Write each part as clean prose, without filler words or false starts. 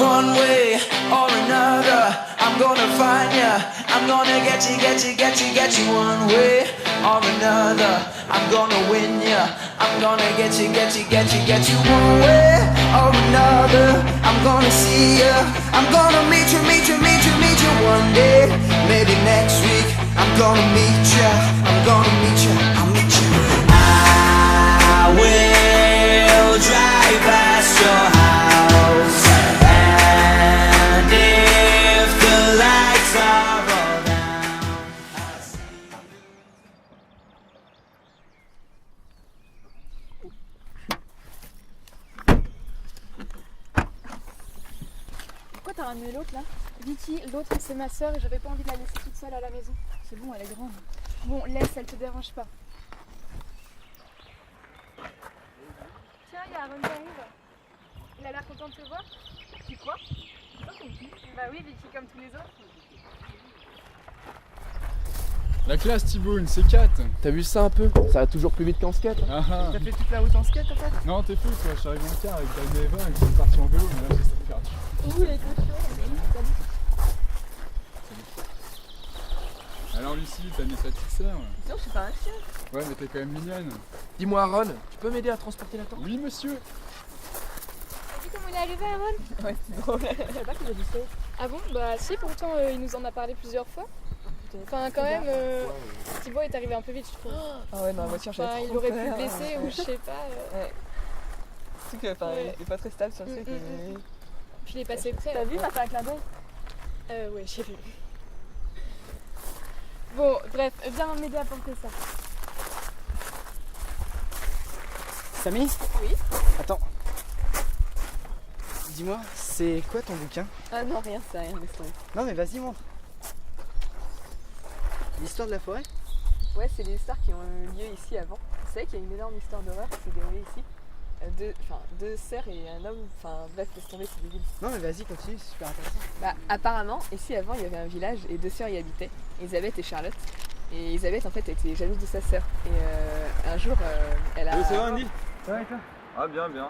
One way or another, I'm gonna find ya. I'm gonna get you, get you, get you, get you. One way or another, I'm gonna win ya. I'm gonna get you, get you, get you, get you. One way or another, I'm gonna see ya. I'm gonna meet you, meet you, meet you, meet you one day. Maybe next week, I'm gonna meet ya. I'm gonna meet ya, I'll meet you. I will drive past your house, and if the lights are all down, I'll see you. Pourquoi t'as ramené l'autre là? Vicky, l'autre c'est ma soeur et j'avais pas envie de la laisser toute seule à la maison. C'est bon, elle est grande. Bon, laisse, elle te dérange pas. Tiens, il y a Aaron qui arrive. Il a l'air content de te voir. Tu crois? Bah oui, Vicky comme tous les autres. La classe Thibaut, c'est 4. T'as vu ça un peu? Ça va toujours plus vite qu'en skate. Ah ah. T'as fait toute la route en skate en fait? Non, t'es fou toi, je suis arrivé en car avec Dan et Eva et ils sont partis en vélo, mais là c'est perdu. Ouh, les cochons. Alors Lucie, t'as mis ta petite sœur? Non, je suis pas un chien. Ouais, mais t'es quand même mignonne. Dis-moi Aaron, tu peux m'aider à transporter la tente? Oui monsieur. T'as vu comment il est arrivé, Aaron? Ouais, c'est drôle. Je savais pas qu'il a dit ça. Ah bon? Bah si, pourtant il nous en a parlé plusieurs fois. Enfin, quand même, Thibaut est arrivé un peu vite, je trouve. Ah ouais, dans la voiture, j'avais Enfin, trop il aurait pu peur. blesser ou je sais pas. Ouais. Surtout que, enfin, Ouais. il est pas très stable sur le truc. Puis il est passé près. T'as vu, m'a fait un clin d'œil? Ouais, j'ai vu. Bon, bref, viens m'aider à porter ça. Samy? Oui? Attends. Dis-moi, c'est quoi ton bouquin? Ah non, rien, c'est rien, laisse tomber. Non mais vas-y, montre. L'histoire de la forêt? Ouais, c'est des histoires qui ont eu lieu ici avant. Vous savez qu'il y a une énorme histoire d'horreur qui s'est déroulée ici. Deux sœurs et un homme, enfin bref, laisse tomber, c'est débile. Non mais vas-y, continue, c'est super intéressant. Bah, apparemment, ici avant, il y avait un village et deux sœurs y habitaient, Elisabeth et Charlotte. Et Elisabeth, en fait, était jalouse de sa sœur. Et un jour, elle a... Ça va Andy? Ça va et toi? Ah bien bien.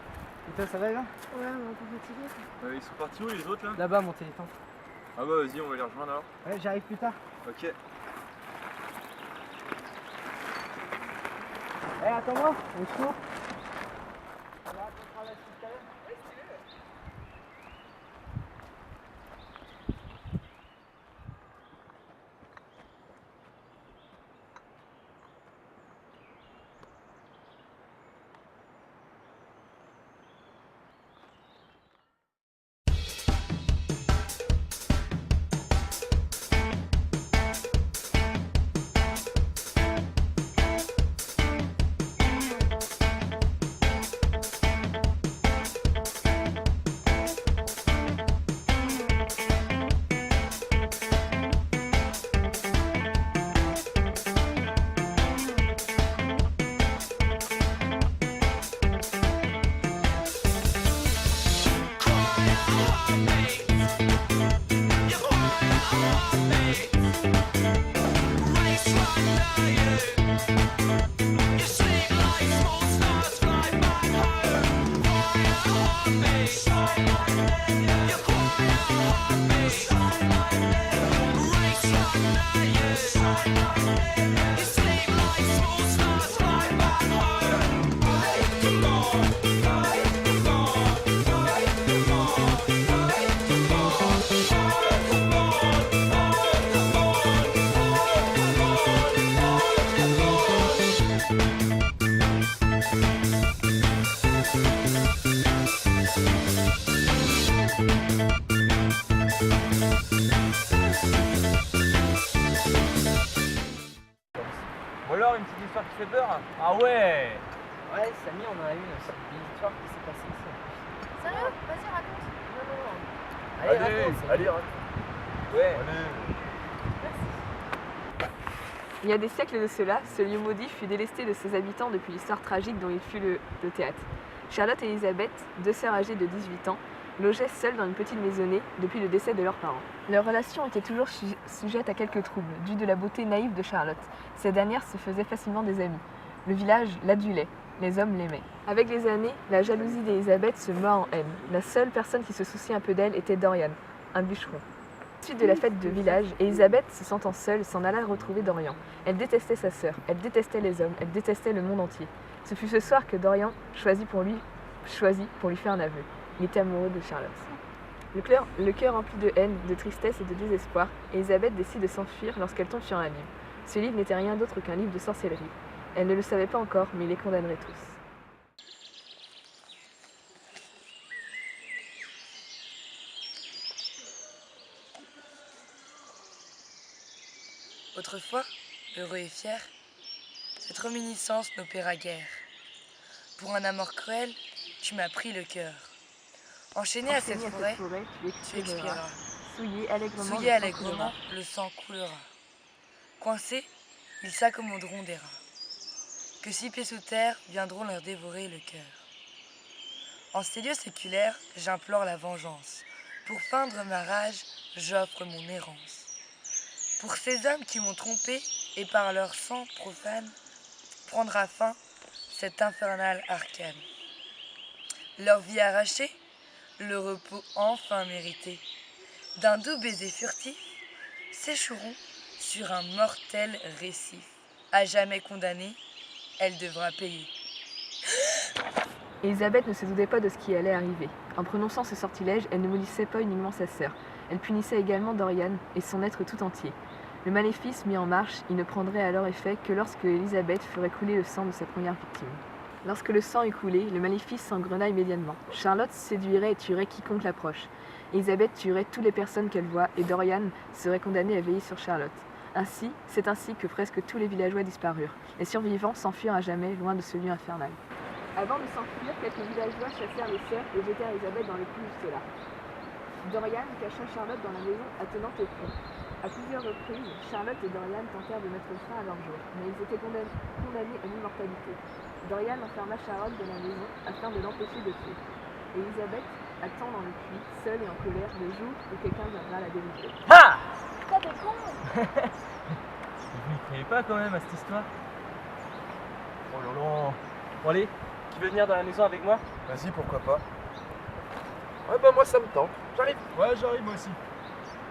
Et toi, ça va bien? Ouais, on est un peu fatigué. Ils sont partis où les autres là? Là-bas, mon téléphone. Ah bah vas-y, on va les rejoindre alors. Ouais, j'arrive plus tard. Ok. Eh, attends-moi, au secours. Bon alors, une petite histoire qui fait peur? Ah ouais! Ouais, Samy, on en a une. C'est une histoire qui s'est passée ici. Sérieux? Vas-y, raconte. Allez, raconte. allez, raconte. Ouais. Il y a des siècles de cela, ce lieu maudit fut délesté de ses habitants depuis l'histoire tragique dont il fut le théâtre. Charlotte et Elisabeth, deux sœurs âgées de 18 ans, logeaient seules dans une petite maisonnée depuis le décès de leurs parents. Leur relation était toujours sujette à quelques troubles, dû de la beauté naïve de Charlotte. Cette dernière se faisait facilement des amis. Le village l'adulait. Les hommes l'aimaient. Avec les années, la jalousie d'Elisabeth se meurt en haine. La seule personne qui se souciait un peu d'elle était Dorian, un bûcheron. Suite de la fête de village, Elisabeth, se sentant seule, s'en alla retrouver Dorian. Elle détestait sa sœur, elle détestait les hommes, elle détestait le monde entier. Ce fut ce soir que Dorian choisit pour lui faire un aveu. Il était amoureux de Charlotte. Le cœur rempli de haine, de tristesse et de désespoir, Elisabeth décide de s'enfuir lorsqu'elle tombe sur un livre. Ce livre n'était rien d'autre qu'un livre de sorcellerie. Elle ne le savait pas encore, mais il les condamnerait tous. Autrefois, heureux et fier, cette réminiscence n'opéra guère. Pour un amour cruel, tu m'as pris le cœur. Enchaîné à cette forêt, tu expireras. Souillé allègrement, le sang coulera. Coincés, ils s'accommoderont des rats. Que 6 pieds sous terre viendront leur dévorer le cœur. En ces lieux séculaires, j'implore la vengeance. Pour feindre ma rage, j'offre mon errance. Pour ces hommes qui m'ont trompé et par leur sang profane, prendra fin cette infernale arcane. Leur vie arrachée, le repos enfin mérité, d'un doux baiser furtif, s'échoueront sur un mortel récif. À jamais condamnée, elle devra payer. Elisabeth ne se doutait pas de ce qui allait arriver. En prononçant ce sortilège, elle ne maudissait pas uniquement sa sœur. Elle punissait également Dorian et son être tout entier. Le maléfice mis en marche, il ne prendrait alors effet que lorsque Elisabeth ferait couler le sang de sa première victime. Lorsque le sang eut coulé, le maléfice s'engrena immédiatement. Charlotte séduirait et tuerait quiconque l'approche. Elisabeth tuerait toutes les personnes qu'elle voit et Dorian serait condamné à veiller sur Charlotte. C'est ainsi que presque tous les villageois disparurent. Les survivants s'enfuirent à jamais loin de ce lieu infernal. Avant de s'enfuir, quelques villageois chassèrent les sœurs et jetèrent Elisabeth dans les plus jusque-là. Dorian cacha Charlotte dans la maison attenante au fond. À plusieurs reprises, Charlotte et Dorian tentèrent de mettre fin à leur jour, mais ils étaient condamnés à l'immortalité. Dorian enferma Charlotte dans la maison afin de l'empêcher de tuer. Et Elisabeth attend dans le puits, seule et en colère, le jour où quelqu'un viendra la délivrer. Ah! Putain, t'es con! Vous n'y croyez pas quand même à cette histoire? Oh là là! Bon allez, qui veut venir dans la maison avec moi? Vas-y, pourquoi pas. Ouais, bah moi ça me tente. J'arrive. Ouais, j'arrive moi aussi.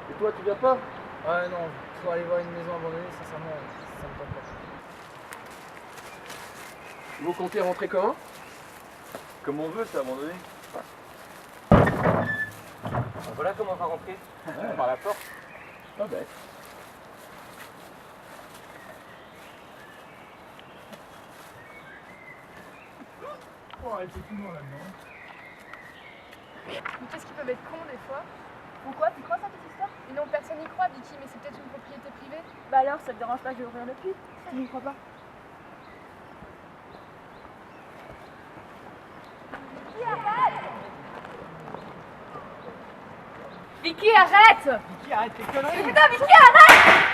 Et toi, tu viens pas? Ouais, non, pour aller voir une maison abandonnée, sincèrement, ça me tente pas. Vous comptez rentrer comment? Comme on veut, c'est abandonné. Voilà comment on va rentrer. Ouais, par la porte. Pas bête. Oh, arrêtez tout le monde là-dedans. Mais qu'est-ce qu'ils peuvent être cons des fois? Pourquoi? Tu crois ça cette histoire? Mais non, personne n'y croit, Vicky, mais c'est peut-être une propriété privée. Bah alors, ça te dérange pas que je vais ouvrir le puits? Tu n'y crois pas? Vicky, arrête! Vicky, arrête tes conneries! Mais putain, Vicky, arrête!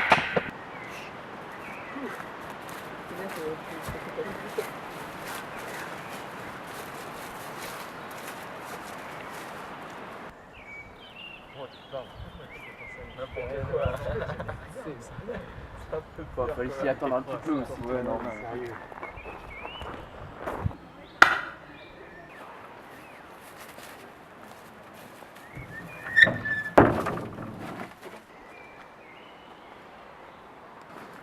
Faut essayer attendre un petit peu aussi. Ouais, non, sérieux.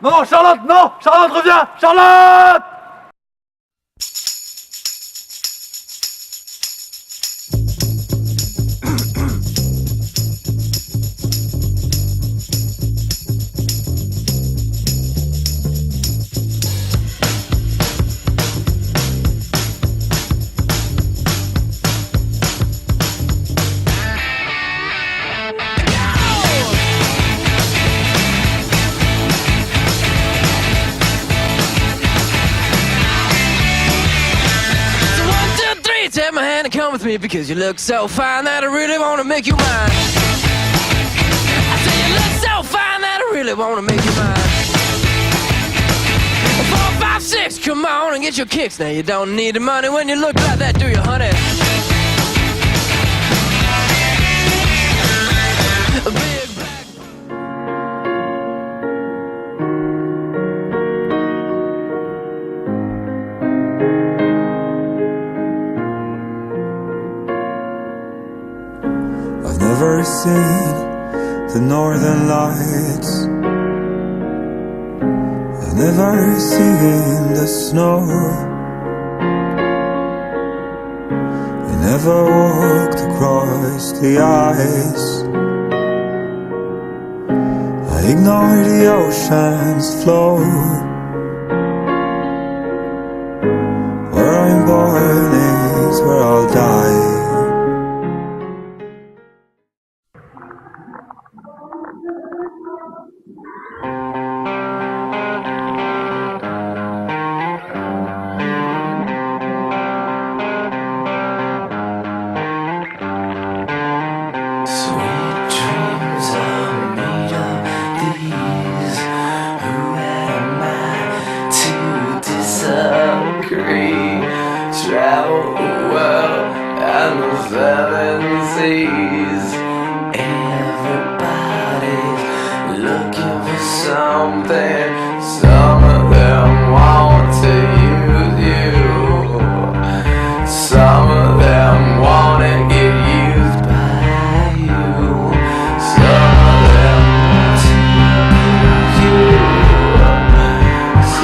Non, Charlotte, non! Charlotte, reviens! Charlotte! Take my hand and come with me because you look so fine that I really want to make you mine. I say you look so fine that I really want to make you mine. 4, 5, 6, come on and get your kicks. Now you don't need the money when you look like that, do you, honey? A big black seen the northern lights. I've never seen the snow. I never walked across the ice. I ignore the ocean's flow. Where I'm born is where I'll die. Travel the world and the seven seas. Everybody's looking for something. Some of them want to use you. Some of them want to get used by you. Some of them want to use you.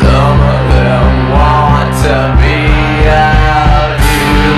Some of them want to be out you.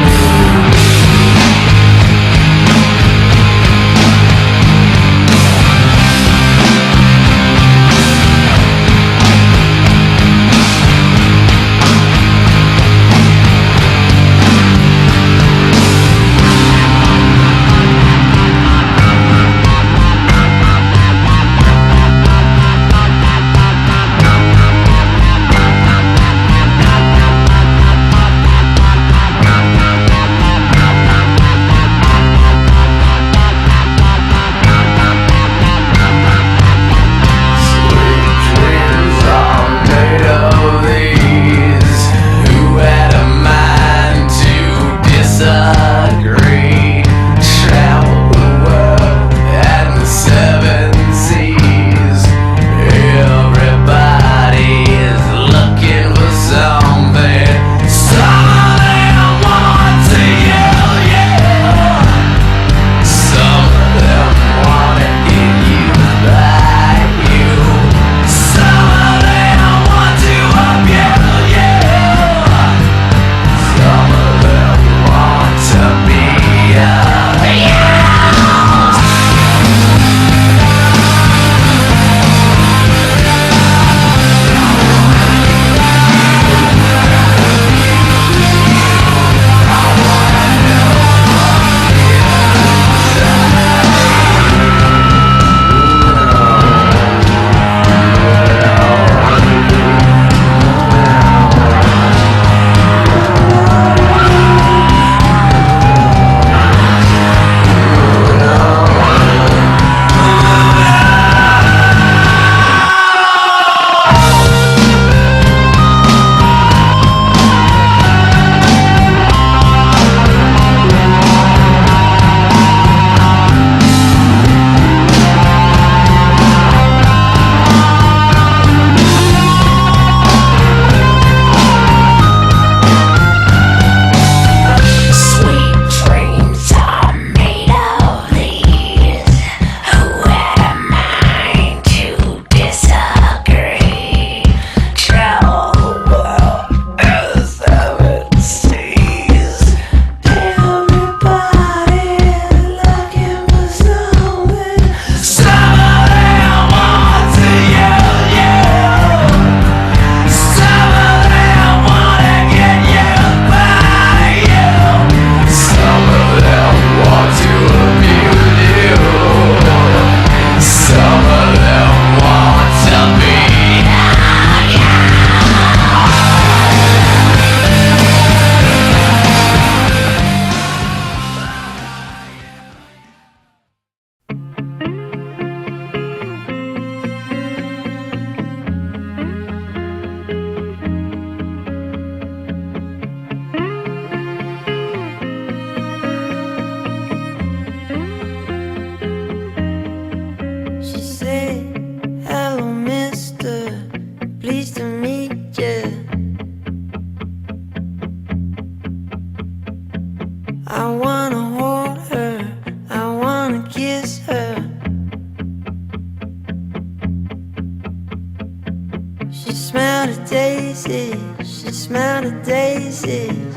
crazy. She smelled the daisies.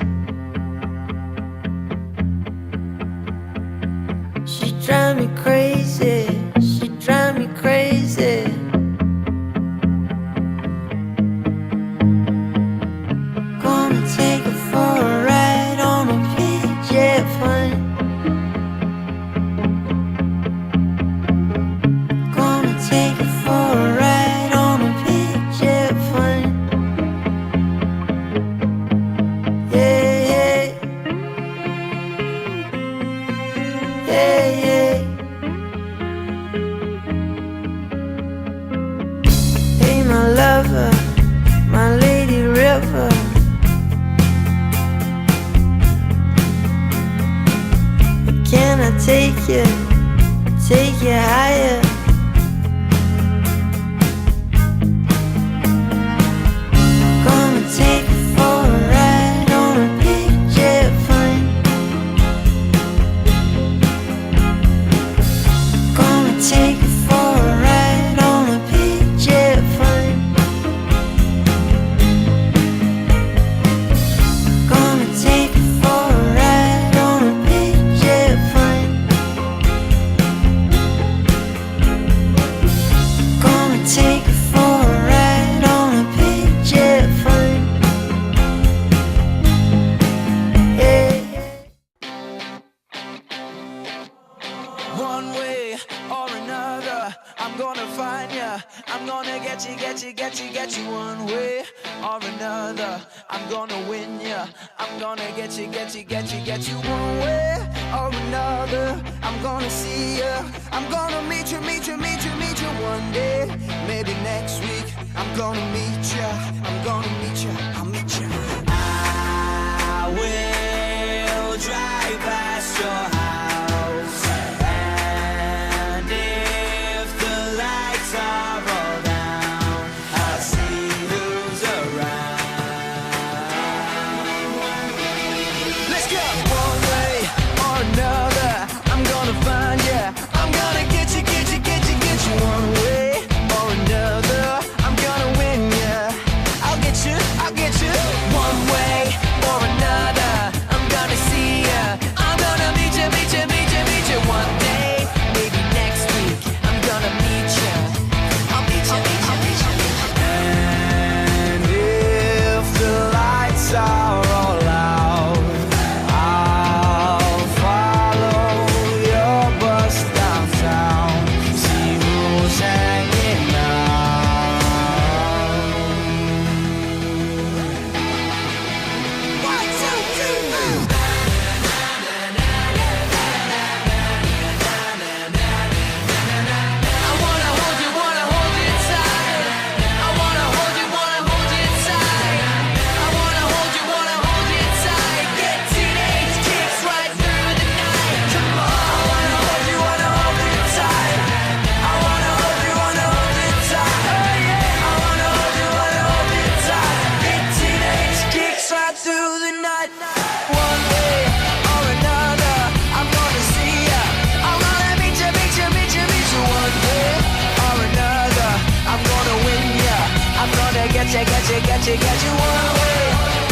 She drive me crazy. She drive me crazy. Gonna take her for a ride on a PJ plane. Gonna take her for a ride on a PJ plane. Yeah, yeah. Yeah, yeah. Hey, my lover, my lady river. Can I take you higher? Gonna take you for a ride on a big jet plane. Gonna take you for a ride on a big jet plane. Gonna take you for a ride on a big jet plane. Gonna take you for a ride on a big jet plane. Yeah. One way or another, I'm gonna find ya. I'm gonna get you, get you, get you, get you. One way or another, I'm gonna win ya. I'm gonna get you, get you, get you, get you. One way or another, I'm gonna see ya. I'm gonna meet you, meet you, meet you, meet you one day. Maybe next week, I'm gonna meet ya. I'm gonna meet ya, I'll meet ya. I will drive past your house, and if the lights are all down, I'll see who's around. Let's go! One way or another, I'm gonna find ya. I'm gonna get you, get you, get you, get you. One way or another, I'm gonna win ya. I'll get you, I'll get you. One way or another, I'm gonna see ya. I'm gonna meet you, meet you, meet you, meet you one day. Maybe next week, I'm gonna meet ya. I'll meet you, meet you, meet you, meet you. And if the lights are all out, I'll follow your bus downtown. See who's hanging out. 1, 2, 3, 4. I wanna hold you tight. I wanna hold you tight. I wanna hold you tight. Get teenage kicks right through the night. Come on. I wanna hold you tight. I wanna hold you tight. I wanna hold you tight. Get teenage kicks right through the night. One way or another, I'm gonna see ya. I'm gonna meet you, meet you, meet you, meet you. One way or another, I'm gonna win ya. I'm gonna get you, get you, get you, get you. One way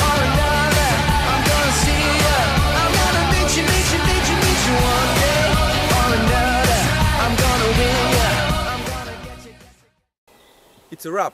or another, I'm gonna see ya. I'm gonna meet you, meet you, meet you, meet you. One day or another, I'm gonna win ya. I'm gonna get you. It's a wrap.